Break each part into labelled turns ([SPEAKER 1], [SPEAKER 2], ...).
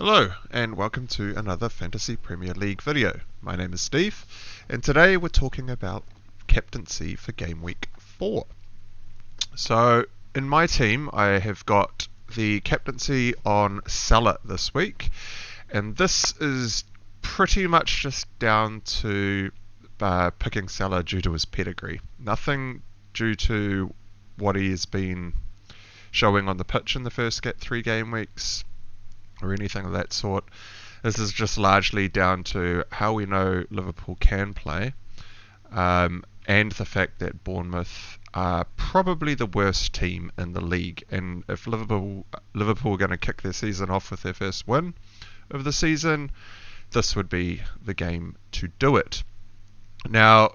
[SPEAKER 1] Hello and welcome to another Fantasy Premier League video. My name is Steve and today we're talking about captaincy for game week 4. So in my team I have got the captaincy on Salah this week, and this is pretty much just down to picking Salah due to his pedigree. Nothing due to what he has been showing on the pitch in the first 3 game weeks or anything of that sort. This is just largely down to how we know Liverpool can play, and the fact that Bournemouth are probably the worst team in the league. And if Liverpool are going to kick their season off with their first win of the season, this would be the game to do it. Now,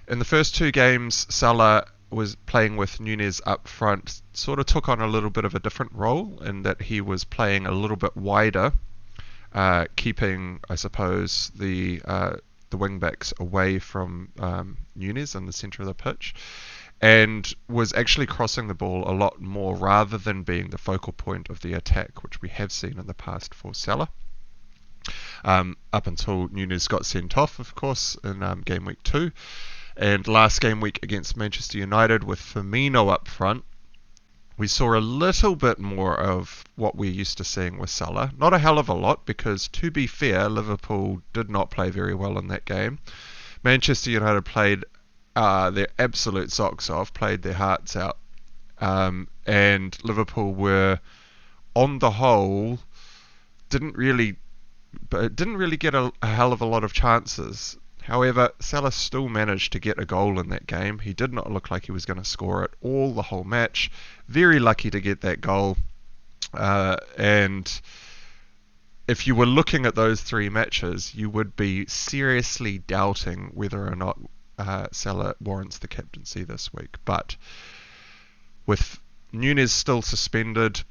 [SPEAKER 1] in the first 2 games, Salah was playing with Nunez up front, sort of took on a little bit of a different role in that he was playing a little bit wider, keeping, I suppose, the wing-backs away from Nunez in the centre of the pitch, and was actually crossing the ball a lot more rather than being the focal point of the attack, which we have seen in the past for Salah. Up until Nunez got sent off, of course, in game week 2. And last game week against Manchester United with Firmino up front, we saw a little bit more of what we're used to seeing with Salah. Not a hell of a lot, because to be fair, Liverpool did not play very well in that game. Manchester United played their absolute socks off, played their hearts out. And Liverpool were, on the whole, didn't really get a hell of a lot of chances. However, Salah still managed to get a goal in that game. He did not look like he was going to score it all the whole match. Very lucky to get that goal. And if you were looking at those 3 matches, you would be seriously doubting whether or not Salah warrants the captaincy this week. But with Nunez still suspended,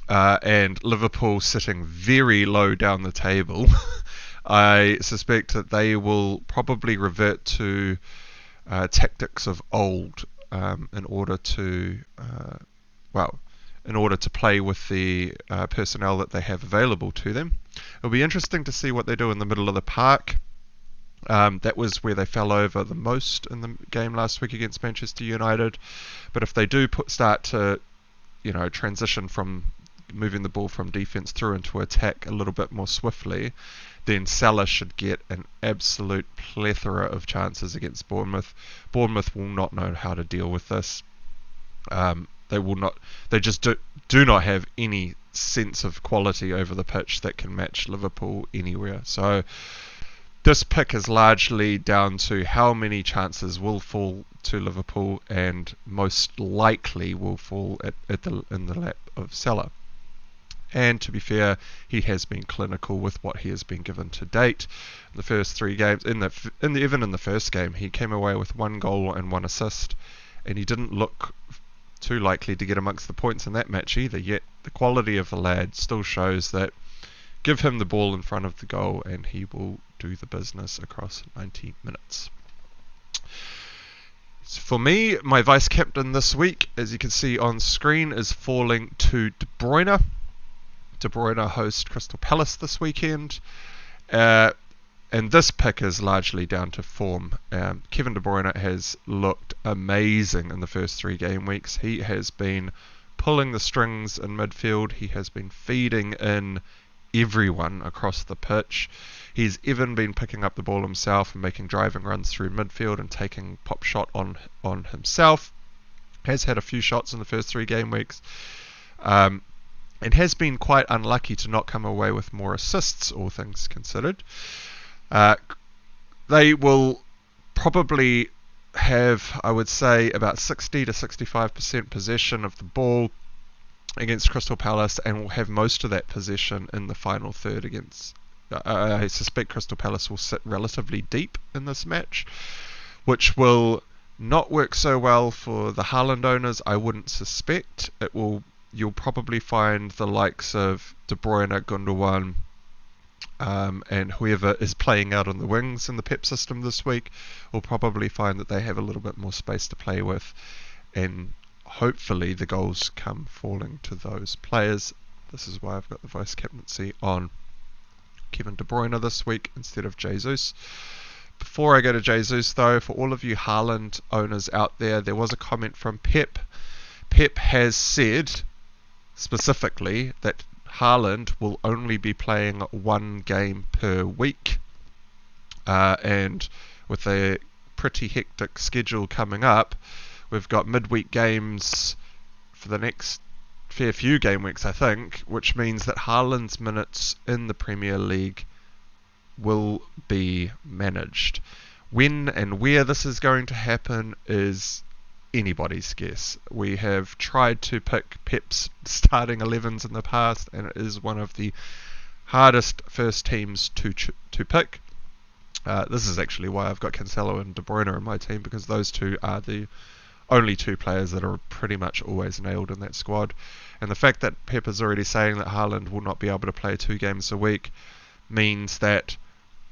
[SPEAKER 1] and Liverpool sitting very low down the table, I suspect that they will probably revert to tactics of old in order to play with the personnel that they have available to them. It'll be interesting to see what they do in the middle of the park. That was where they fell over the most in the game last week against Manchester United. But if they do start to transition from moving the ball from defense through into attack a little bit more swiftly, then Salah should get an absolute plethora of chances against Bournemouth. Bournemouth will not know how to deal with this. They will not. They just do not have any sense of quality over the pitch that can match Liverpool anywhere. So this pick is largely down to how many chances will fall to Liverpool, and most likely will fall in the lap of Salah. And to be fair, he has been clinical with what he has been given to date. The first 3 games, even in the first game, he came away with 1 goal and 1 assist, and he didn't look too likely to get amongst the points in that match either. Yet the quality of the lad still shows that give him the ball in front of the goal and he will do the business across 90 minutes. For me, my vice captain this week, as you can see on screen, is falling to De Bruyne. De Bruyne host Crystal Palace this weekend, and this pick is largely down to form. Kevin De Bruyne has looked amazing in the first 3 game weeks. He has been pulling the strings in midfield. He has been feeding in everyone across the pitch. He's even been picking up the ball himself and making driving runs through midfield and taking pop shot on himself. Has had a few shots in the first 3 game weeks. And has been quite unlucky to not come away with more assists, all things considered. They will probably have, I would say, about 60 to 65% possession of the ball against Crystal Palace, and will have most of that possession in the final third against... I suspect Crystal Palace will sit relatively deep in this match, which will not work so well for the Haaland owners, I wouldn't suspect. You'll probably find the likes of De Bruyne, Gundogan, and whoever is playing out on the wings in the Pep system this week will probably find that they have a little bit more space to play with, and hopefully the goals come falling to those players This is why I've got the vice captaincy on Kevin De Bruyne this week instead of Jesus. Before I go to Jesus though, for all of you Haaland owners out there was a comment from Pep. Pep has said specifically that Haaland will only be playing one game per week, and with a pretty hectic schedule coming up, we've got midweek games for the next fair few game weeks, I think, which means that Haaland's minutes in the Premier League will be managed. When and where this is going to happen is anybody's guess. We have tried to pick Pep's starting 11s in the past, and it is one of the hardest first teams to pick. This is actually why I've got Cancelo and De Bruyne in my team, because those two are the only two players that are pretty much always nailed in that squad. And the fact that Pep is already saying that Haaland will not be able to play 2 games a week means that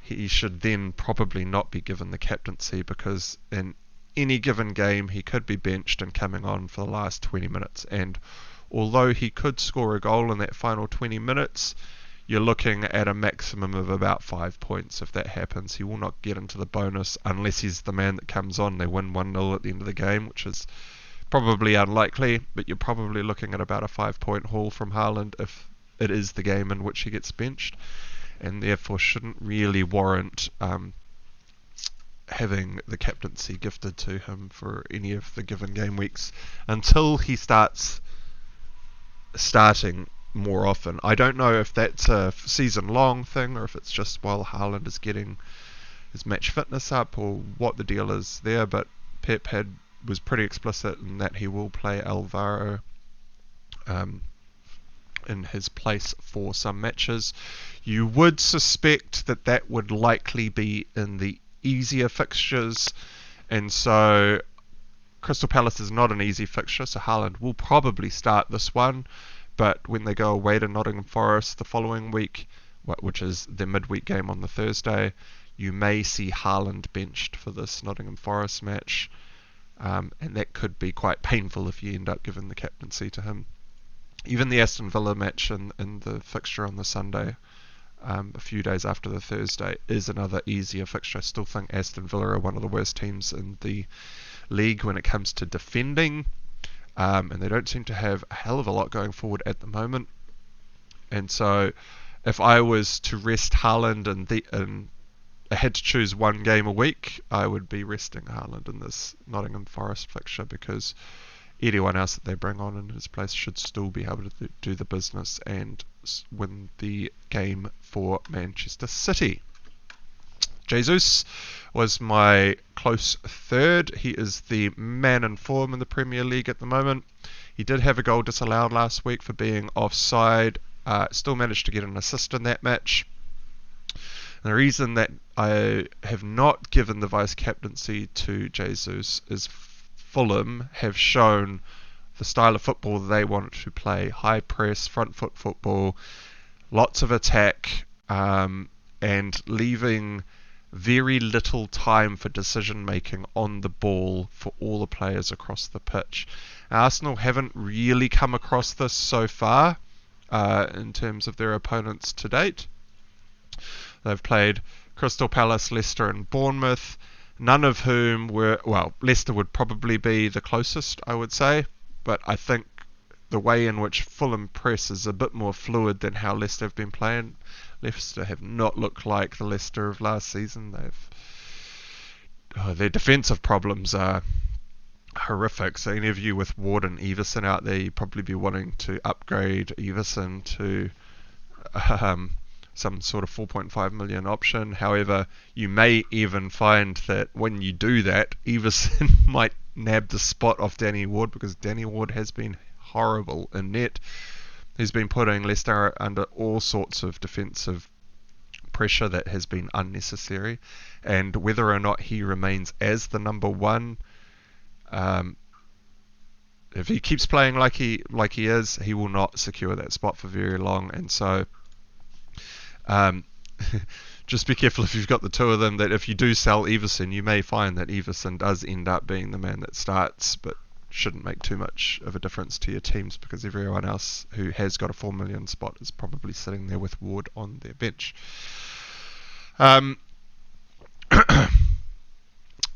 [SPEAKER 1] he should then probably not be given the captaincy, because in any given game he could be benched and coming on for the last 20 minutes. And although he could score a goal in that final 20 minutes, you're looking at a maximum of about 5 points if that happens. He will not get into the bonus unless he's the man that comes on. They win 1-0 at the end of the game, which is probably unlikely, but you're probably looking at about a 5-point haul from Haaland if it is the game in which he gets benched, and therefore shouldn't really warrant having the captaincy gifted to him for any of the given game weeks until he starting more often. I don't know if that's a season-long thing or if it's just while Haaland is getting his match fitness up or what the deal is there, but Pep was pretty explicit in that he will play Alvaro in his place for some matches. You would suspect that would likely be in the easier fixtures, and so Crystal Palace is not an easy fixture, so Haaland will probably start this one. But when they go away to Nottingham Forest the following week, which is the midweek game on the Thursday, you may see Haaland benched for this Nottingham Forest match, and that could be quite painful if you end up giving the captaincy to him. Even the Aston Villa match in the fixture on the Sunday, a few days after the Thursday, is another easier fixture. I still think Aston Villa are one of the worst teams in the league when it comes to defending. And they don't seem to have a hell of a lot going forward at the moment. And so if I was to rest Haaland and I had to choose one game a week, I would be resting Haaland in this Nottingham Forest fixture, because anyone else that they bring on in his place should still be able to do the business and win the game for Manchester City. Jesus was my close third. He is the man in form in the Premier League at the moment. He did have a goal disallowed last week for being offside. Still managed to get an assist in that match. And the reason that I have not given the vice captaincy to Jesus is Fulham have shown the style of football they want to play. High press, front foot football, lots of attack, and leaving very little time for decision making on the ball for all the players across the pitch. Arsenal haven't really come across this so far in terms of their opponents to date. They've played Crystal Palace, Leicester and Bournemouth, none of whom were, well, Leicester would probably be the closest, I would say, but I think the way in which Fulham press is a bit more fluid than how Leicester have been playing. Leicester have not looked like the Leicester of last season. Their defensive problems are horrific. So any of you with Ward and Everson out there, you'd probably be wanting to upgrade Everson to some sort of 4.5 million option. However, you may even find that when you do that, Everson might nab the spot off Danny Ward, because Danny Ward has been horrible in net. He's been putting Leicester under all sorts of defensive pressure that has been unnecessary, and whether or not he remains as the number one, if he keeps playing like he is, he will not secure that spot for very long. And so just be careful if you've got the two of them, that if you do sell Everson, you may find that Everson does end up being the man that starts, but shouldn't make too much of a difference to your teams because everyone else who has got a 4 million spot is probably sitting there with Ward on their bench.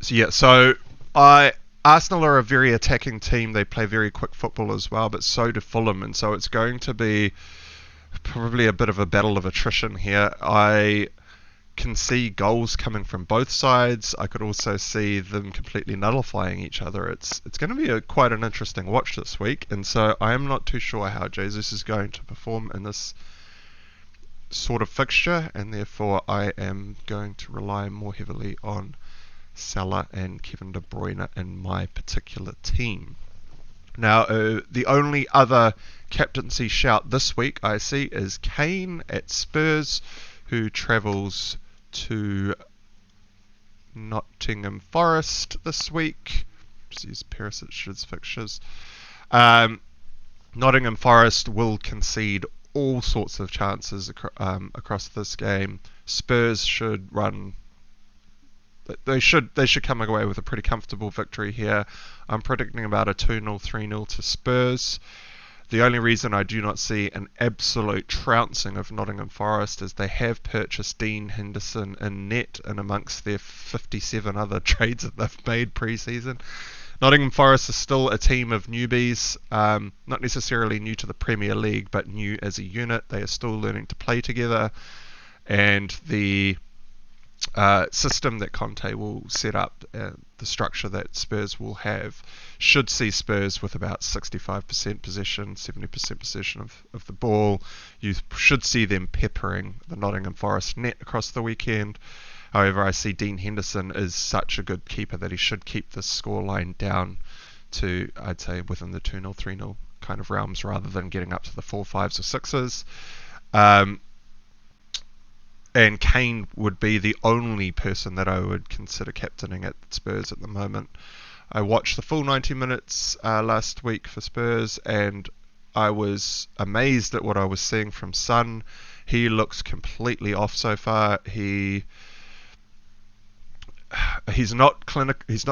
[SPEAKER 1] So Arsenal are a very attacking team. They play very quick football as well, but so do Fulham, and so it's going to be probably a bit of a battle of attrition here. I can see goals coming from both sides. I could also see them completely nullifying each other. It's going to be quite an interesting watch this week, and so I am not too sure how Jesus is going to perform in this sort of fixture, and therefore I am going to rely more heavily on Salah and Kevin De Bruyne in my particular team. Now, the only other captaincy shout this week I see is Kane at Spurs, who travels to Nottingham Forest this week. Just use Perisic's fixtures. Nottingham Forest will concede all sorts of chances across this game. Spurs should run. They should come away with a pretty comfortable victory here. I'm predicting about a 2-0, 3-0 to Spurs. The only reason I do not see an absolute trouncing of Nottingham Forest is they have purchased Dean Henderson in net and amongst their 57 other trades that they've made pre-season. Nottingham Forest is still a team of newbies, not necessarily new to the Premier League, but new as a unit. They are still learning to play together, and the system that Conte will set up, the structure that Spurs will have, should see Spurs with about 65% possession, 70% possession of the ball. You should see them peppering the Nottingham Forest net across the weekend. However, I see Dean Henderson is such a good keeper that he should keep the scoreline down to, I'd say, within the 2-0, 3-0 kind of realms rather than getting up to the 4, 5s or 6s. And Kane would be the only person that I would consider captaining at Spurs at the moment. I watched the full 90 minutes last week for Spurs, and I was amazed at what I was seeing from Son. He looks completely off so far. He's not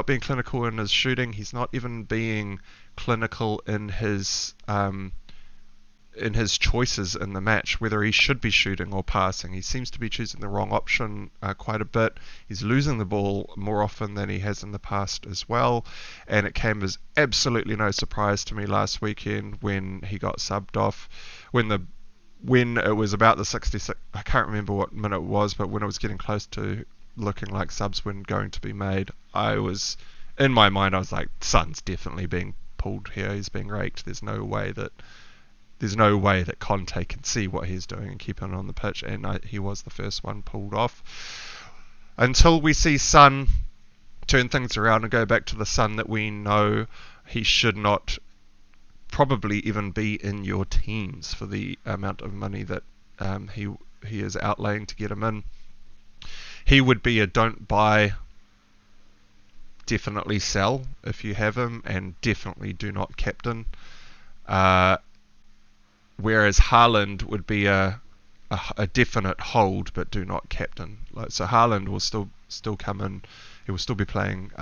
[SPEAKER 1] being clinical in his shooting. He's not even being clinical in his choices in the match, whether he should be shooting or passing. He seems to be choosing the wrong option quite a bit. He's losing the ball more often than he has in the past as well, and it came as absolutely no surprise to me last weekend when he got subbed off. When it was about the 66, I can't remember what minute it was, but when it was getting close to looking like subs were going to be made, in my mind I was like, Son's definitely being pulled here. He's being raked. There's no way that Conte can see what he's doing and keep him on the pitch, and he was the first one pulled off. Until we see Son turn things around and go back to the Son that we know, he should not probably even be in your teams for the amount of money that he is outlaying to get him in. He would be a don't buy, definitely sell if you have him, and definitely do not captain. Whereas Haaland would be a definite hold, but do not captain. So Haaland will still come in. He will still be playing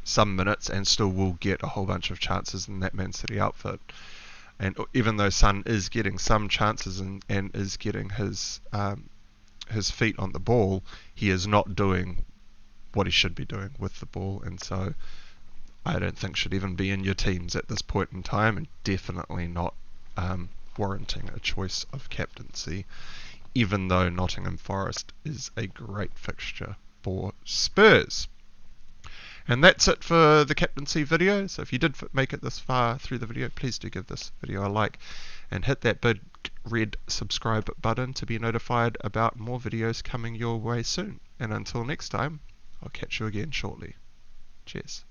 [SPEAKER 1] some minutes and still will get a whole bunch of chances in that Man City outfit. And even though Son is getting some chances and is getting his feet on the ball, he is not doing what he should be doing with the ball, and so I don't think should even be in your teams at this point in time, and definitely not warranting a choice of captaincy, even though Nottingham Forest is a great fixture for Spurs. And that's it for the captaincy video. So if you did make it this far through the video, please do give this video a like and hit that big red subscribe button to be notified about more videos coming your way soon. And until next time, I'll catch you again shortly. Cheers.